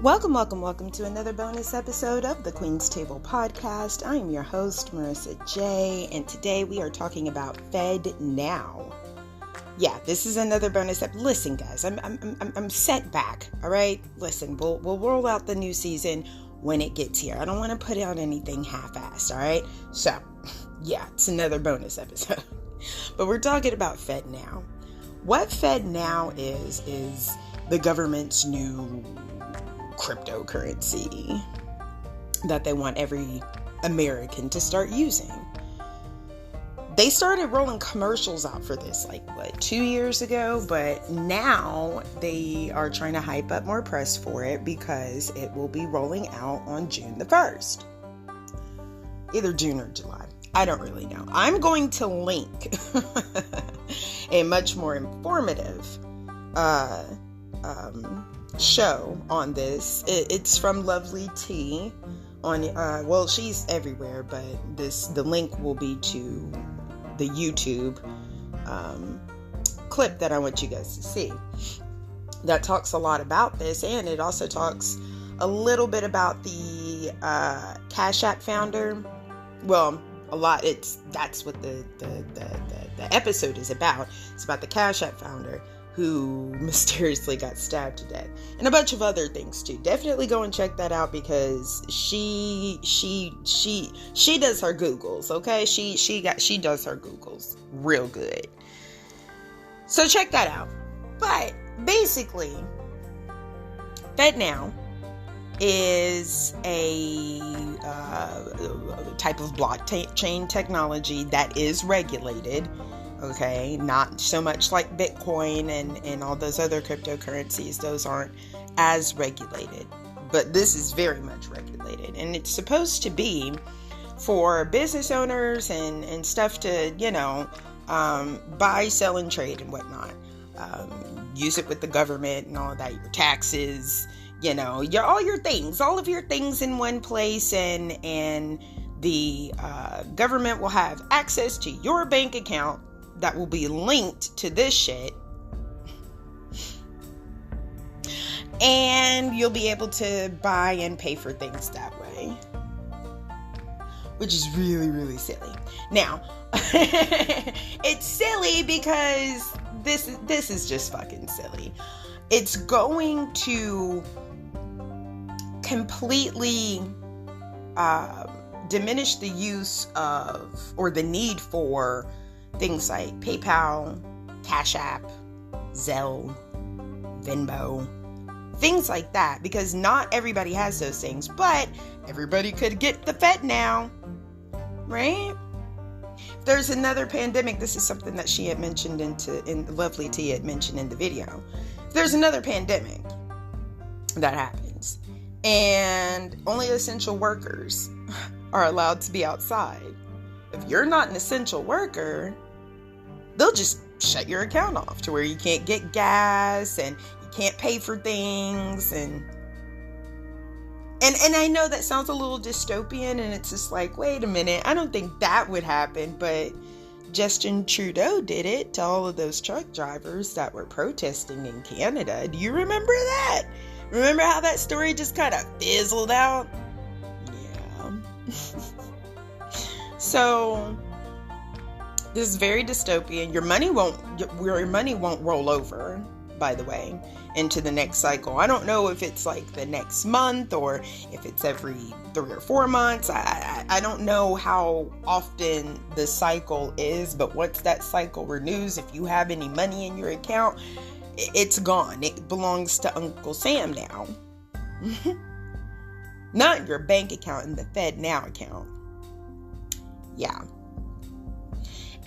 Welcome to another bonus episode of the Queen's Table Podcast. I am your host, Marissa J, and today we are talking about FedNow. Yeah, this is another bonus episode. Listen, guys, I'm set back. All right, listen, we'll roll out the new season when it gets here. I don't want to put out anything half-assed. All right, so yeah, it's another bonus episode, but we're talking about FedNow. What FedNow is the government's new cryptocurrency that they want every American to start using. They started rolling commercials out for this 2 years ago, but now they are trying to hype up more press for it because it will be rolling out on June the 1st. Either June or July. I don't really know. I'm going to link a much more informative show on this. It's from Lovely T on she's everywhere, but the link will be to the YouTube clip that I want you guys to see that talks a lot about this, and it also talks a little bit about the Cash App founder. Well, a lot. That's what the episode is about. It's about the Cash App founder who mysteriously got stabbed to death, and a bunch of other things too. Definitely go and check that out because she does her Googles, okay? She does her Googles real good. So check that out. But basically, FedNow is a type of blockchain technology that is regulated. Okay, not so much like Bitcoin and all those other cryptocurrencies. Those aren't as regulated, but this is very much regulated, and it's supposed to be for business owners and stuff to, buy, sell, and trade and whatnot. Use it with the government and all of that, your taxes, all of your things in one place, and the government will have access to your bank account that will be linked to this shit, and you'll be able to buy and pay for things that way, which is really, really silly. Now, it's silly because this is just fucking silly. It's going to completely diminish the use of, or the need for, things like PayPal, Cash App, Zelle, Venmo, things like that, because not everybody has those things, but everybody could get the FedNow, right? If there's another pandemic, this is something that she had mentioned in Lovely T had mentioned in the video. If there's another pandemic that happens and only essential workers are allowed to be outside, if you're not an essential worker, they'll just shut your account off to where you can't get gas and you can't pay for things. And I know that sounds a little dystopian, and it's just like, wait a minute, I don't think that would happen. But Justin Trudeau did it to all of those truck drivers that were protesting in Canada. Do you remember that? Remember how that story just kind of fizzled out? Yeah. So this is very dystopian. Your money won't roll over, by the way, into the next cycle. I don't know if it's like the next month or if it's every 3 or 4 months. I don't know how often the cycle is, but once that cycle renews, if you have any money in your account, it's gone. It belongs to Uncle Sam now. Not your bank account in the FedNow account. Yeah.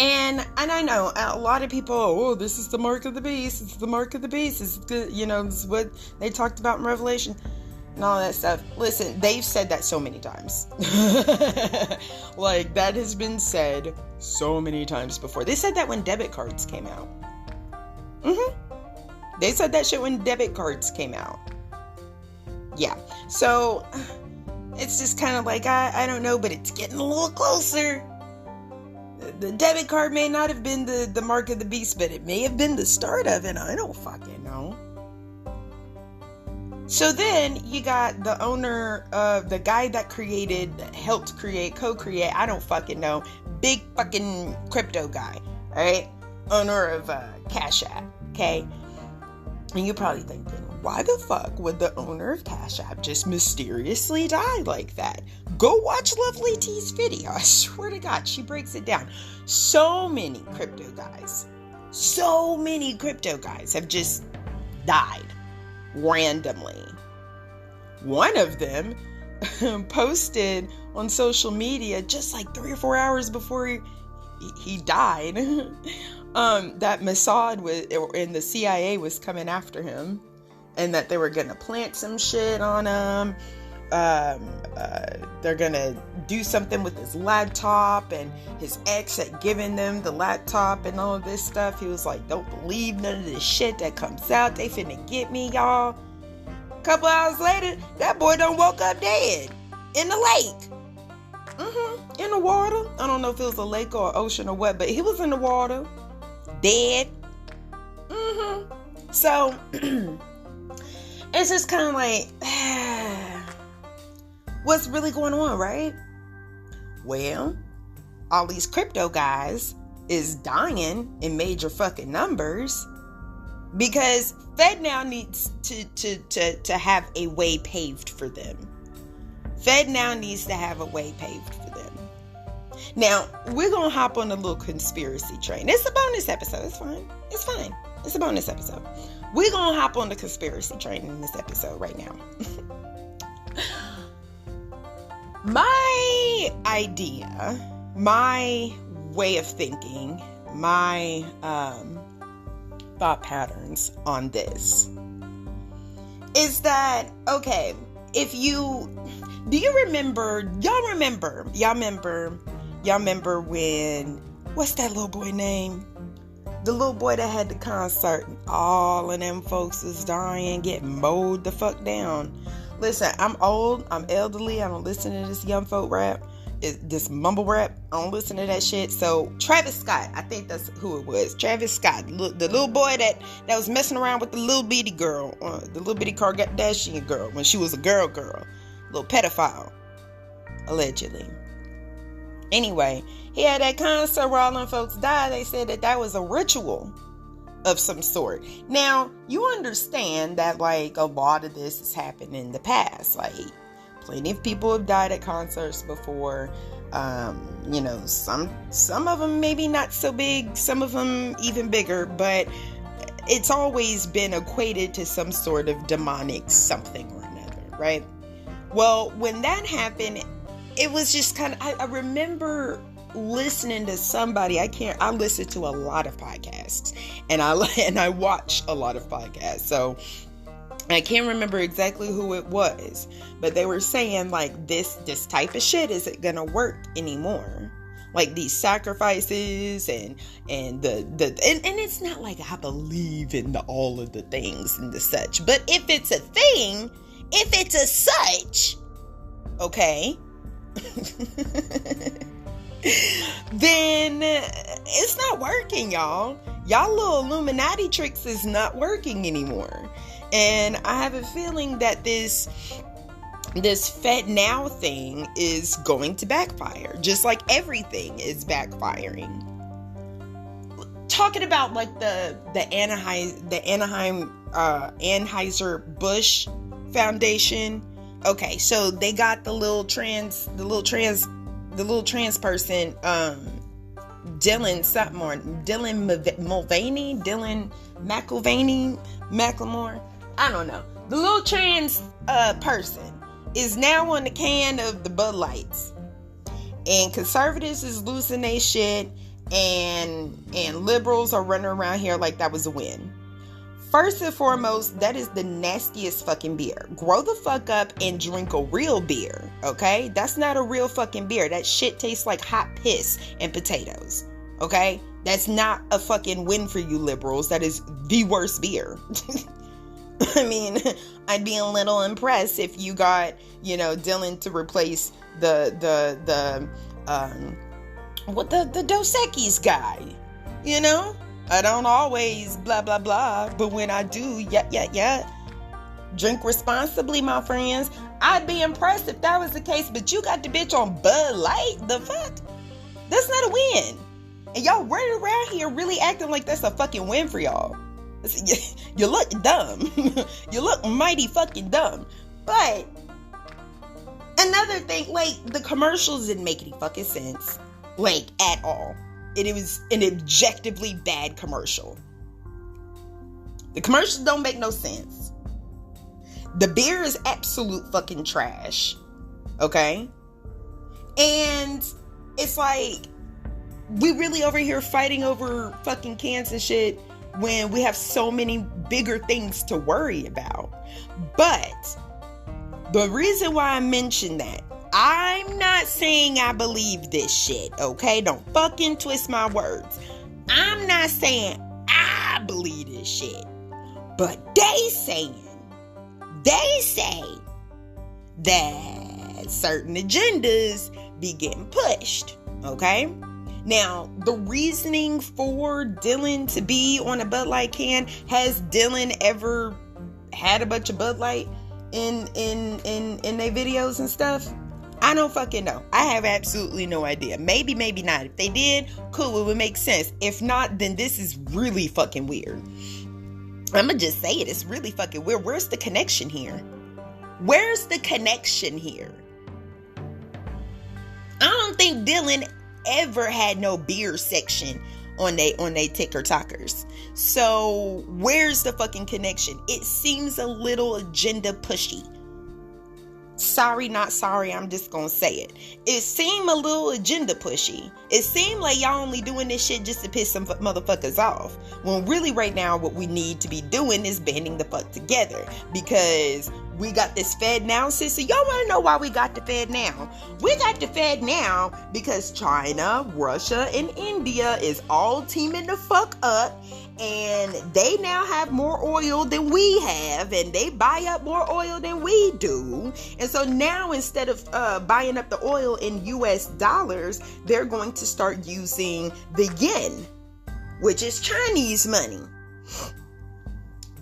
And I know a lot of people, this is the mark of the beast. It's the mark of the beast. This is what they talked about in Revelation and all that stuff. Listen, they've said that so many times. That has been said so many times before. They said that when debit cards came out. They said that shit when debit cards came out. Yeah. So it's just kind of like, I don't know, but it's getting a little closer. The debit card may not have been the mark of the beast, but it may have been the start of it. I don't fucking know. So then you got the owner of the guy that helped create, co-create, I don't fucking know, big fucking crypto guy, alright? Owner of Cash App, okay? And you're probably thinking, why the fuck would the owner of Cash App just mysteriously die like that? Go watch Lovely T's video. I swear to God, she breaks it down. So many crypto guys have just died randomly. One of them posted on social media just like 3 or 4 hours before he died that Mossad and the CIA was coming after him, and that they were gonna plant some shit on him. They're gonna do something with his laptop, and his ex had given them the laptop and all of this stuff. He was like, don't believe none of this shit that comes out. They finna get me, y'all. A couple hours later, that boy done woke up dead in the lake. In the water. I don't know if it was a lake or ocean or what, but he was in the water. Dead. So, it's just kind of like, what's really going on, right? Well, all these crypto guys is dying in major fucking numbers because FedNow needs to have a way paved for them. FedNow needs to have a way paved for them. Now, we're going to hop on a little conspiracy train. It's a bonus episode. It's fine. It's a bonus episode. We're going to hop on the conspiracy train in this episode right now. My idea, my way of thinking, my thought patterns on this is that, okay, y'all remember when, what's that little boy name? The little boy that had the concert and all of them folks is dying, getting mowed the fuck down. Listen, I'm old, I'm elderly, I don't listen to this young folk rap, this mumble rap, I don't listen to that shit. So Travis Scott, I think that's who it was. Travis Scott, the little boy that was messing around with the little bitty girl, the little bitty Kardashian girl when she was a girl, little pedophile, allegedly. Anyway, he had that concert where all them folks died. They said that was a ritual of some sort. Now, you understand that like a lot of this has happened in the past. Like, plenty of people have died at concerts before. Some of them maybe not so big, some of them even bigger, but it's always been equated to some sort of demonic something or another, right? Well, when that happened, it was just kind of, I remember listening to somebody, I listen to a lot of podcasts, and I watch a lot of podcasts, so I can't remember exactly who it was, but they were saying like this type of shit isn't gonna work anymore. Like these sacrifices and it's not like I believe in all of the things and the such, but if it's a thing, if it's a such, okay, then it's not working, y'all. Y'all little Illuminati tricks is not working anymore. And I have a feeling that this FedNow thing is going to backfire, just like everything is backfiring. Talking about like the Anheuser-Busch Foundation. Okay, so they got the little trans person, Dylan McLemore. I don't know. The little trans person is now on the can of the Bud Lights, and conservatives is losing their shit, and liberals are running around here like that was a win. First and foremost, that is the nastiest fucking beer. Grow the fuck up and drink a real beer, okay? That's not a real fucking beer. That shit tastes like hot piss and potatoes, okay? That's not a fucking win for you liberals. That is the worst beer. I mean, I'd be a little impressed if you got, Dylan to replace the Dos Equis guy, I don't always blah, blah, blah, but when I do, yeah. Drink responsibly, my friends. I'd be impressed if that was the case, but you got the bitch on Bud Light? The fuck? That's not a win. And y'all running around here really acting like that's a fucking win for y'all. You look dumb. You look mighty fucking dumb. But another thing, like, the commercials didn't make any fucking sense. Like, at all. It was an objectively bad commercial. The commercials don't make no sense. The beer is absolute fucking trash. Okay? And it's like, we really over here fighting over fucking cans and shit when we have so many bigger things to worry about. But the reason why I mentioned that, I'm not saying I believe this shit, okay? Don't fucking twist my words. I'm not saying I believe this shit. But they say that certain agendas be getting pushed, okay? Now, the reasoning for Dylan to be on a Bud Light can, has Dylan ever had a bunch of Bud Light in their videos and stuff? I don't fucking know. I have absolutely no idea. Maybe, maybe not. If they did, cool, it would make sense. If not, then this is really fucking weird. I'm gonna just say it. It's really fucking weird. Where's the connection here? Where's the connection here? I don't think Dylan ever had no beer section on they TikTokers. So where's the fucking connection? It seems a little agenda pushy. Sorry, not sorry, I'm just gonna say it. It seemed a little agenda pushy. It seemed like y'all only doing this shit just to piss some motherfuckers off. When really right now what we need to be doing is banding the fuck together. Because we got this FedNow system. Y'all wanna know why we got the FedNow? We got the FedNow because China, Russia, and India is all teaming the fuck up. And they now have more oil than we have, and they buy up more oil than we do. And so now, instead of buying up the oil in US dollars, they're going to start using the yen, which is Chinese money.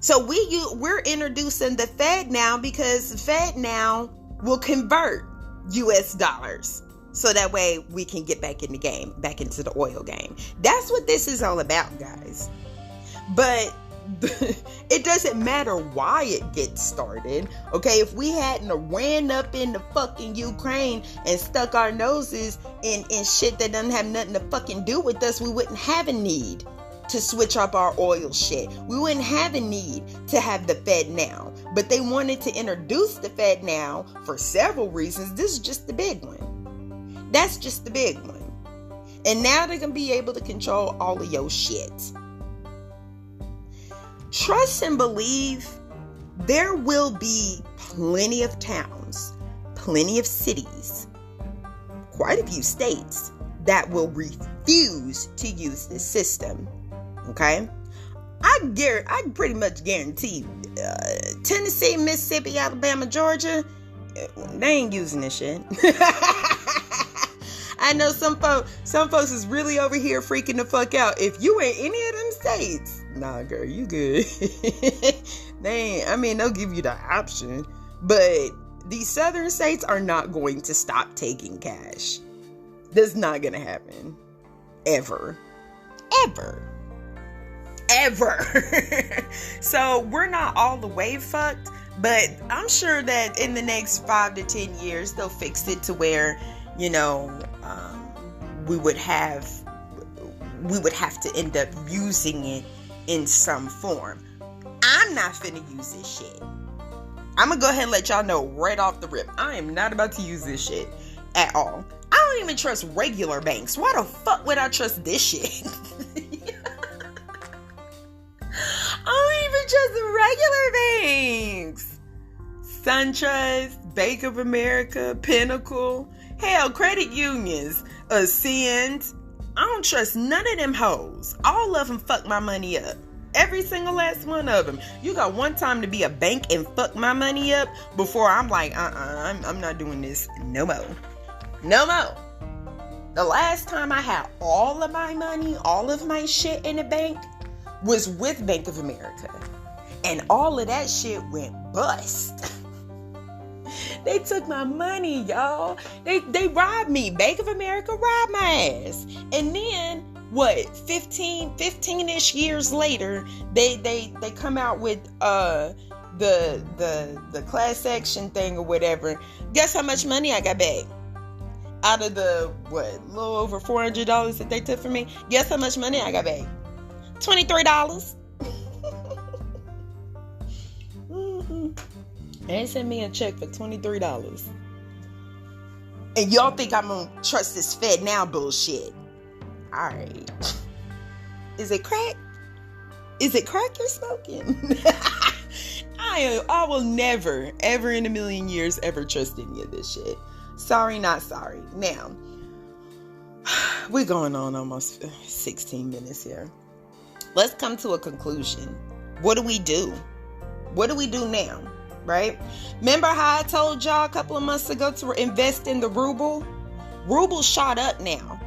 So we're introducing the FedNow because the FedNow will convert US dollars. So that way we can get back in the game, back into the oil game. That's what this is all about, guys. But it doesn't matter why it gets started, okay? If we hadn't ran up in the fucking Ukraine and stuck our noses in shit that doesn't have nothing to fucking do with us, we wouldn't have a need to switch up our oil shit. We wouldn't have a need to have the FedNow. But they wanted to introduce the FedNow for several reasons. This is just the big one. That's just the big one. And now they're going to be able to control all of your shit. Trust and believe there will be plenty of towns, plenty of cities, quite a few states that will refuse to use this system. Okay? I pretty much guarantee Tennessee, Mississippi, Alabama, Georgia, they ain't using this shit. I know some folks is really over here freaking the fuck out. If you in any of them states, nah, girl, you good. They'll give you the option. But these southern states are not going to stop taking cash. That's not going to happen. Ever. So we're not all the way fucked, but I'm sure that in the next 5 to 10 years, they'll fix it to where, we would have to end up using it in some form. I'm not finna use this shit. I'm gonna go ahead and let y'all know right off the rip. I am not about to use this shit at all. I don't even trust regular banks. Why the fuck would I trust this shit? I don't even trust the regular banks. SunTrust, Bank of America, Pinnacle, hell, credit unions, Ascend. I don't trust none of them hoes. All of them fuck my money up. Every single last one of them. You got one time to be a bank and fuck my money up before I'm like, I'm not doing this no more. No more. The last time I had all of my money, all of my shit in a bank was with Bank of America. And all of that shit went bust. They took my money, y'all. They robbed me. Bank of America robbed my ass. And then, what, 15-ish years later, they come out with the class action thing or whatever. Guess how much money I got back? Out of the, a little over $400 that they took from me? Guess how much money I got back? $23. They sent me a check for $23. And y'all think I'm gonna trust this FedNow bullshit? Alright. Is it crack? Is it crack you're smoking? I will never, ever in a million years, ever trust any of this shit. Sorry, not sorry. Now, we're going on almost 16 minutes here. Let's come to a conclusion. What do we do? What do we do now? Right? Remember how I told y'all a couple of months ago to invest in the ruble? Ruble shot up now.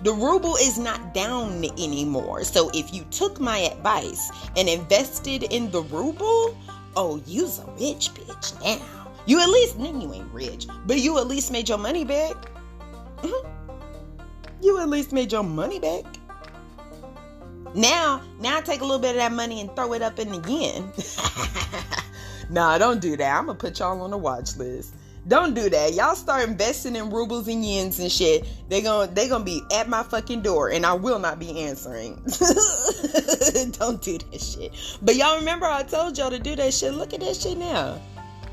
The ruble is not down anymore. So if you took my advice and invested in the ruble, oh, you's a rich bitch now. You ain't rich, but you at least made your money back. You at least made your money back. Now take a little bit of that money and throw it up in the yen. Nah, don't do that. I'm gonna put y'all on the watch list. Don't do that. Y'all start investing in rubles and yens and shit. They gonna be at my fucking door, and I will not be answering. Don't do that shit. But y'all remember I told y'all to do that shit. Look at that shit now.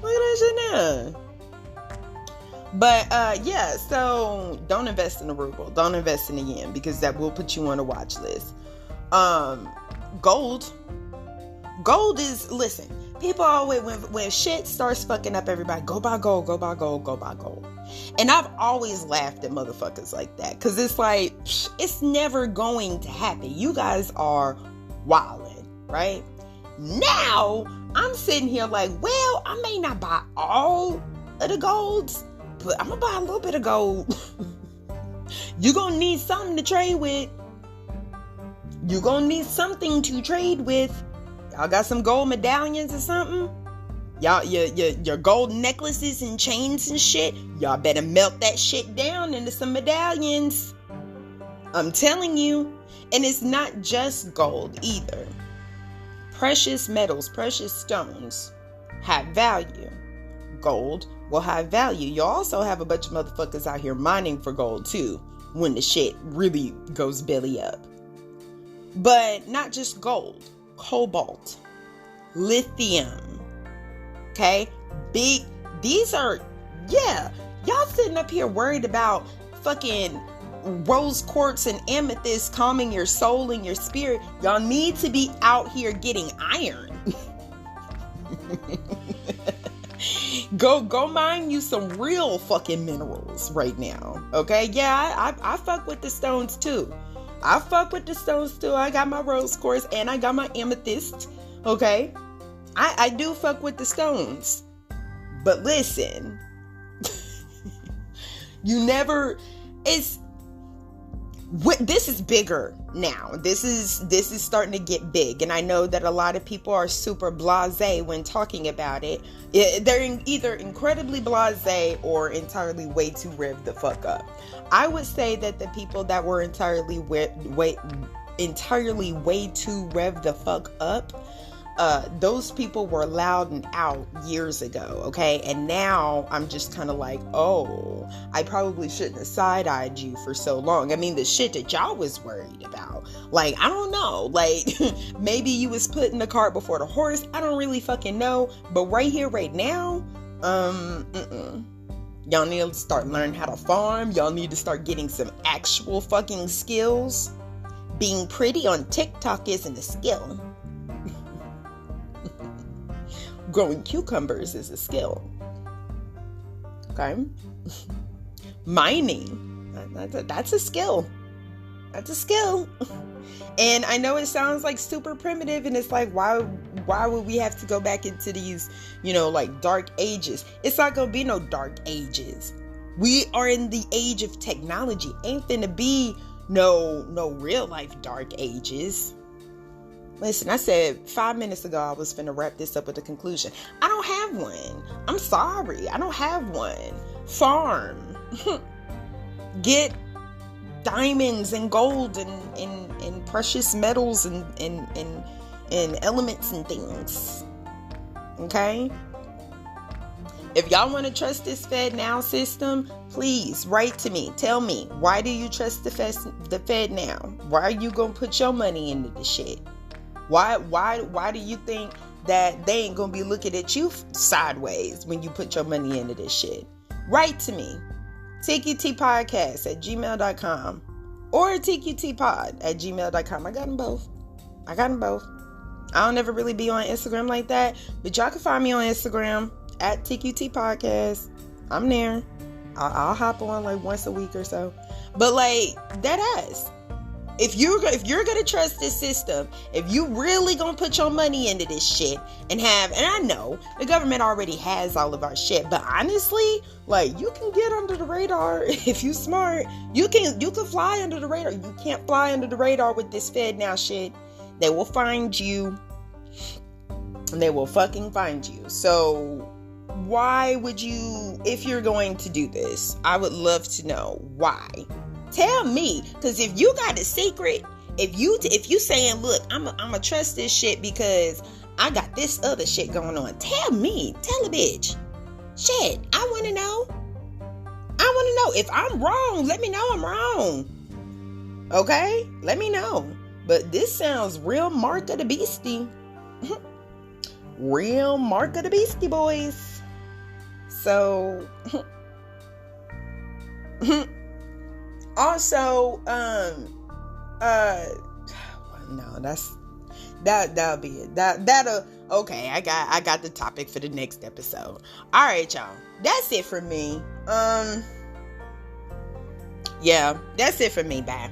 Look at that shit now. But yeah, so don't invest in the ruble. Don't invest in the yen, because that will put you on a watch list. Gold is, listen. People always, when shit starts fucking up everybody, go buy gold, go buy gold, go buy gold. And I've always laughed at motherfuckers like that. Because it's like, it's never going to happen. You guys are wildin', right? Now, I'm sitting here like, well, I may not buy all of the golds, but I'm going to buy a little bit of gold. You're going to need something to trade with. You're going to need something to trade with. Y'all got some gold medallions or something? Y'all, your gold necklaces and chains and shit, y'all better melt that shit down into some medallions. I'm telling you. And it's not just gold either. Precious metals, precious stones have value. Gold will have value. You also have a bunch of motherfuckers out here mining for gold too, when the shit really goes belly up. But not just gold. Cobalt, lithium, okay? These are, y'all sitting up here worried about fucking rose quartz and amethyst calming your soul and your spirit. Y'all need to be out here getting iron. Go mine you some real fucking minerals right now, okay? Yeah, I fuck with the stones too. I fuck with the stones too. I got my rose quartz and I got my amethyst. Okay? I do fuck with the stones. But listen. This is bigger now. This is starting to get big. And I know that a lot of people are super blasé when talking about it. They're either incredibly blasé or entirely way too revved the fuck up. I would say that the people that were entirely way too revved the fuck up, those people were loud and out years ago, okay? And now I'm just kind of like, oh, I probably shouldn't have side-eyed you for so long. I mean, the shit that y'all was worried about. Like, I don't know. Like, maybe you was putting the cart before the horse. I don't really fucking know. But right here, right now, y'all need to start learning how to farm. Y'all need to start getting some actual fucking skills. Being pretty on TikTok isn't a skill. Growing cucumbers is a skill. Okay? Mining. That's a skill. That's a skill. And I know it sounds like super primitive, and it's like, why would we have to go back into these, like dark ages? It's not gonna be no dark ages. We are in the age of technology. Ain't finna be no real life dark ages. Listen, I said 5 minutes ago I was finna wrap this up with a conclusion. I don't have one. I'm sorry. I don't have one. Farm. Get diamonds and gold and precious metals and elements and things. Okay? If y'all want to trust this FedNow system, please write to me. Tell me, why do you trust the FedNow? Why are you going to put your money into this shit? Why do you think that they ain't going to be looking at you sideways when you put your money into this shit? Write to me. TQTpodcast@gmail.com or TQTpod@gmail.com. I got them both. I don't ever really be on Instagram like that, but y'all can find me on Instagram @TQT Podcast. I'm there. I'll hop on like once a week or so. But like, that ass. If you're gonna trust this system, if you really gonna put your money into this shit and I know the government already has all of our shit, but honestly, like, you can get under the radar if you smart. You can fly under the radar. You can't fly under the radar with this FedNow shit. They will find you. They will fucking find you. So why would you, if you're going to do this, I would love to know why. Tell me, because if you got a secret, if you saying, look, I'm a trust this shit because I got this other shit going on, tell me, tell a bitch. Shit, I want to know. If I'm wrong, let me know I'm wrong. Okay, let me know. But this sounds real Mark of the Beastie. Real Mark of the Beastie boys. So also, no, that'll be it. That'll okay. I got the topic for the next episode. All right, y'all. That's it for me. Yeah, that's it for me. Bye.